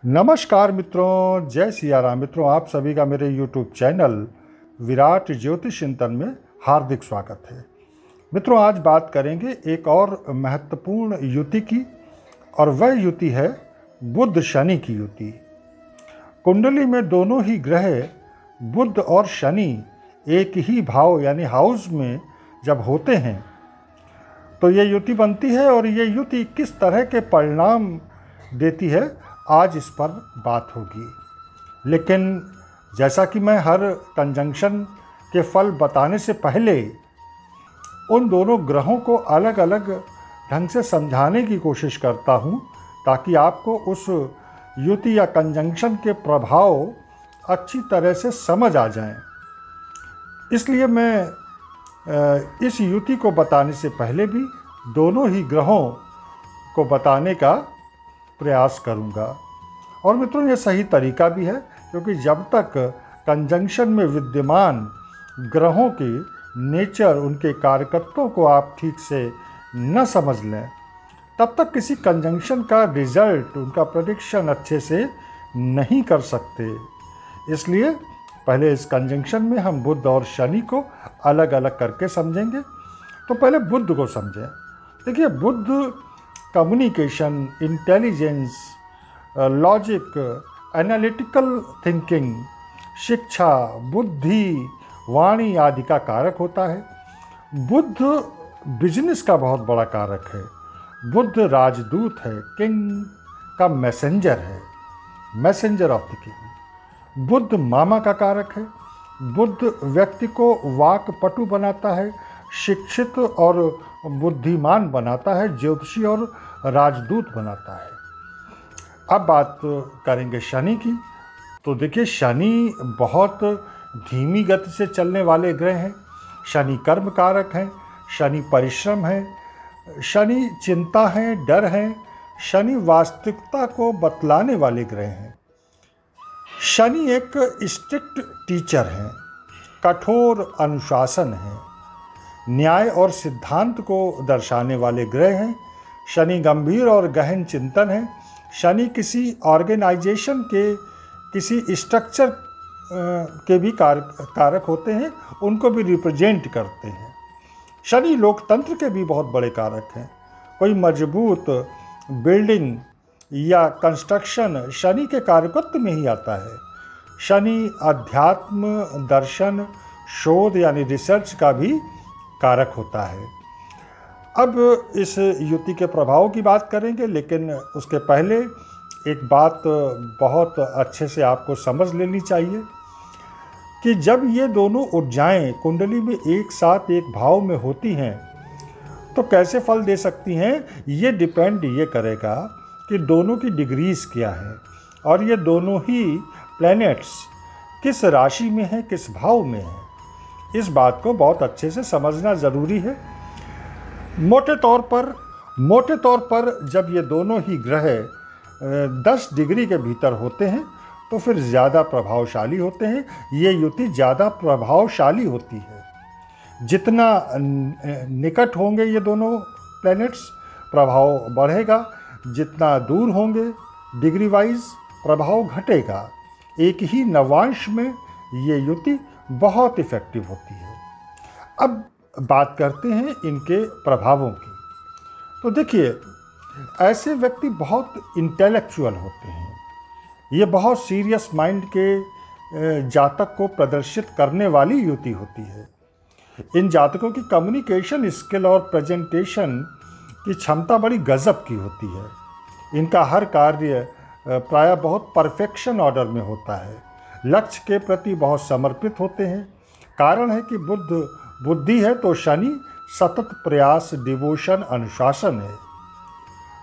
नमस्कार मित्रों, जय सिया राम। मित्रों, आप सभी का मेरे YouTube चैनल विराट ज्योतिष चिंतन में हार्दिक स्वागत है। मित्रों, आज बात करेंगे एक और महत्वपूर्ण युति की, और वह युति है बुध शनि की युति। कुंडली में दोनों ही ग्रह बुध और शनि एक ही भाव यानी हाउस में जब होते हैं तो ये युति बनती है, और ये युति किस तरह के परिणाम देती है आज इस पर बात होगी। लेकिन जैसा कि मैं हर कंजंक्शन के फल बताने से पहले उन दोनों ग्रहों को अलग अलग ढंग से समझाने की कोशिश करता हूँ, ताकि आपको उस युति या कंजंक्शन के प्रभाव अच्छी तरह से समझ आ जाएं। इसलिए मैं इस युति को बताने से पहले भी दोनों ही ग्रहों को बताने का प्रयास करूंगा। और मित्रों, ये सही तरीका भी है, क्योंकि जब तक कंजंक्शन में विद्यमान ग्रहों के नेचर, उनके कार्यकर्ताओं को आप ठीक से न समझ लें, तब तक किसी कंजंक्शन का रिजल्ट, उनका प्रेडिक्शन अच्छे से नहीं कर सकते। इसलिए पहले इस कंजंक्शन में हम बुध और शनि को अलग अलग करके समझेंगे। तो पहले बुध को समझें। देखिए, बुध communication, intelligence, logic, analytical thinking, शिक्षा, बुद्धि, वाणी आदि का कारक होता है। बुध बिजनेस का बहुत बड़ा कारक है। बुध राजदूत है, किंग का मैसेंजर है, मैसेंजर ऑफ द किंग। बुध मामा का कारक है। बुध व्यक्ति को वाक्पटु बनाता है, शिक्षित और बुद्धिमान बनाता है, ज्योतिषी और राजदूत बनाता है। अब बात करेंगे शनि की। तो देखिए, शनि बहुत धीमी गति से चलने वाले ग्रह हैं। शनि कर्म कारक हैं, शनि परिश्रम है, शनि चिंता है, डर है, शनि वास्तविकता को बतलाने वाले ग्रह हैं। शनि एक स्ट्रिक्ट टीचर है, कठोर अनुशासन है, न्याय और सिद्धांत को दर्शाने वाले ग्रह हैं। शनि गंभीर और गहन चिंतन है। शनि किसी ऑर्गेनाइजेशन के, किसी स्ट्रक्चर के भी कारक होते हैं, उनको भी रिप्रेजेंट करते हैं। शनि लोकतंत्र के भी बहुत बड़े कारक हैं। कोई मजबूत बिल्डिंग या कंस्ट्रक्शन शनि के कारकत्व में ही आता है। शनि अध्यात्म, दर्शन, शोध यानी रिसर्च का भी कारक होता है। अब इस युति के प्रभाव की बात करेंगे, लेकिन उसके पहले एक बात बहुत अच्छे से आपको समझ लेनी चाहिए कि जब ये दोनों ऊर्जाएं कुंडली में एक साथ एक भाव में होती हैं तो कैसे फल दे सकती हैं, ये डिपेंड ये करेगा कि दोनों की डिग्रीज क्या है, और ये दोनों ही प्लैनेट्स किस राशि में हैं, किस भाव में हैं। इस बात को बहुत अच्छे से समझना ज़रूरी है। मोटे तौर पर जब ये दोनों ही ग्रह 10 डिग्री के भीतर होते हैं तो फिर ज़्यादा प्रभावशाली होते हैं। ये युति ज़्यादा प्रभावशाली होती है। जितना निकट होंगे ये दोनों प्लैनेट्स, प्रभाव बढ़ेगा। जितना दूर होंगे डिग्री वाइज, प्रभाव घटेगा। एक ही नवांश में ये युति बहुत इफ़ेक्टिव होती है। अब बात करते हैं इनके प्रभावों की। तो देखिए, ऐसे व्यक्ति बहुत इंटेलेक्चुअल होते हैं। ये बहुत सीरियस माइंड के जातक को प्रदर्शित करने वाली युति होती है। इन जातकों की कम्युनिकेशन स्किल और प्रेजेंटेशन की क्षमता बड़ी गजब की होती है। इनका हर कार्य प्रायः बहुत परफेक्शन ऑर्डर में होता है। लक्ष्य के प्रति बहुत समर्पित होते हैं। कारण है कि बुध बुद्धि है, तो शनि सतत प्रयास, डिवोशन, अनुशासन है।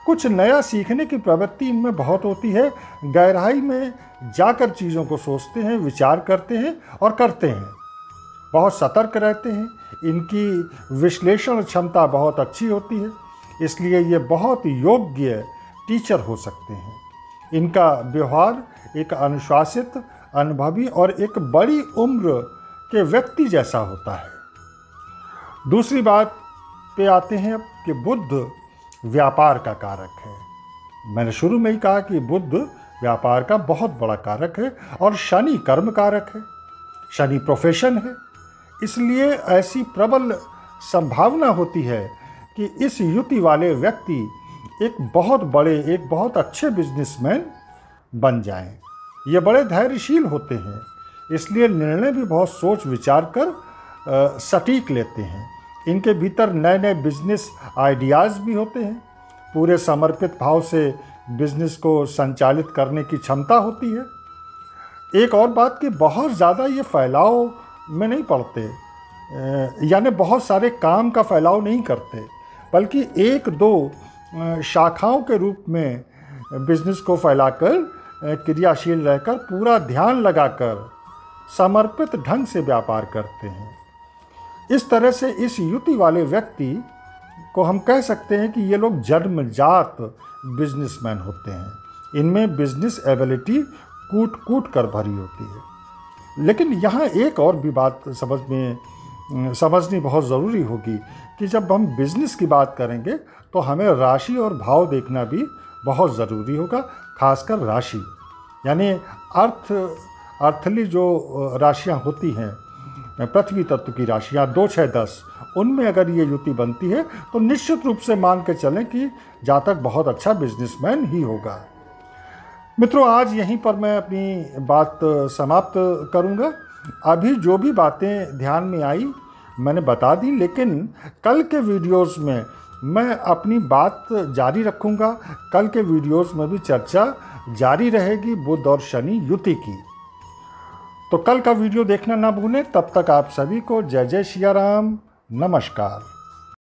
कुछ नया सीखने की प्रवृत्ति इनमें बहुत होती है। गहराई में जाकर चीज़ों को सोचते हैं, विचार करते हैं और करते हैं। बहुत सतर्क रहते हैं। इनकी विश्लेषण क्षमता बहुत अच्छी होती है, इसलिए ये बहुत योग्य टीचर हो सकते हैं। इनका व्यवहार एक अनुशासित, अनुभवी और एक बड़ी उम्र के व्यक्ति जैसा होता है। दूसरी बात पे आते हैं कि बुध व्यापार का कारक है। मैंने शुरू में ही कहा कि बुध व्यापार का बहुत बड़ा कारक है और शनि कर्म कारक है, शनि प्रोफेशन है। इसलिए ऐसी प्रबल संभावना होती है कि इस युति वाले व्यक्ति एक बहुत अच्छे बिजनेसमैन बन जाएं। ये बड़े धैर्यशील होते हैं, इसलिए निर्णय भी बहुत सोच विचार कर सटीक लेते हैं। इनके भीतर नए नए बिजनेस आइडियाज़ भी होते हैं। पूरे समर्पित भाव से बिजनेस को संचालित करने की क्षमता होती है। एक और बात कि बहुत ज़्यादा ये फैलाव में नहीं पड़ते, यानी बहुत सारे काम का फैलाव नहीं करते, बल्कि एक दो शाखाओं के रूप में बिजनेस को फैलाकर क्रियाशील रहकर पूरा ध्यान लगाकर समर्पित ढंग से व्यापार करते हैं। इस तरह से इस युति वाले व्यक्ति को हम कह सकते हैं कि ये लोग जन्मजात बिजनेसमैन होते हैं। इनमें बिजनेस एबिलिटी कूट कूट कर भरी होती है। लेकिन यहाँ एक और भी बात समझनी बहुत ज़रूरी होगी कि जब हम बिजनेस की बात करेंगे तो हमें राशि और भाव देखना भी बहुत ज़रूरी होगा, खासकर राशि यानी अर्थली जो राशियाँ होती हैं, पृथ्वी तत्व की राशियाँ 2, 6, 10, उनमें अगर ये युति बनती है तो निश्चित रूप से मान के चलें कि जातक बहुत अच्छा बिजनेसमैन ही होगा। मित्रों, आज यहीं पर मैं अपनी बात समाप्त करूंगा। अभी जो भी बातें ध्यान में आई मैंने बता दी, लेकिन कल के वीडियोस में मैं अपनी बात जारी रखूंगा। कल के वीडियोस में भी चर्चा जारी रहेगी बुध और शनि युति की। तो कल का वीडियो देखना ना भूलें। तब तक आप सभी को जय जय सिया राम, नमस्कार।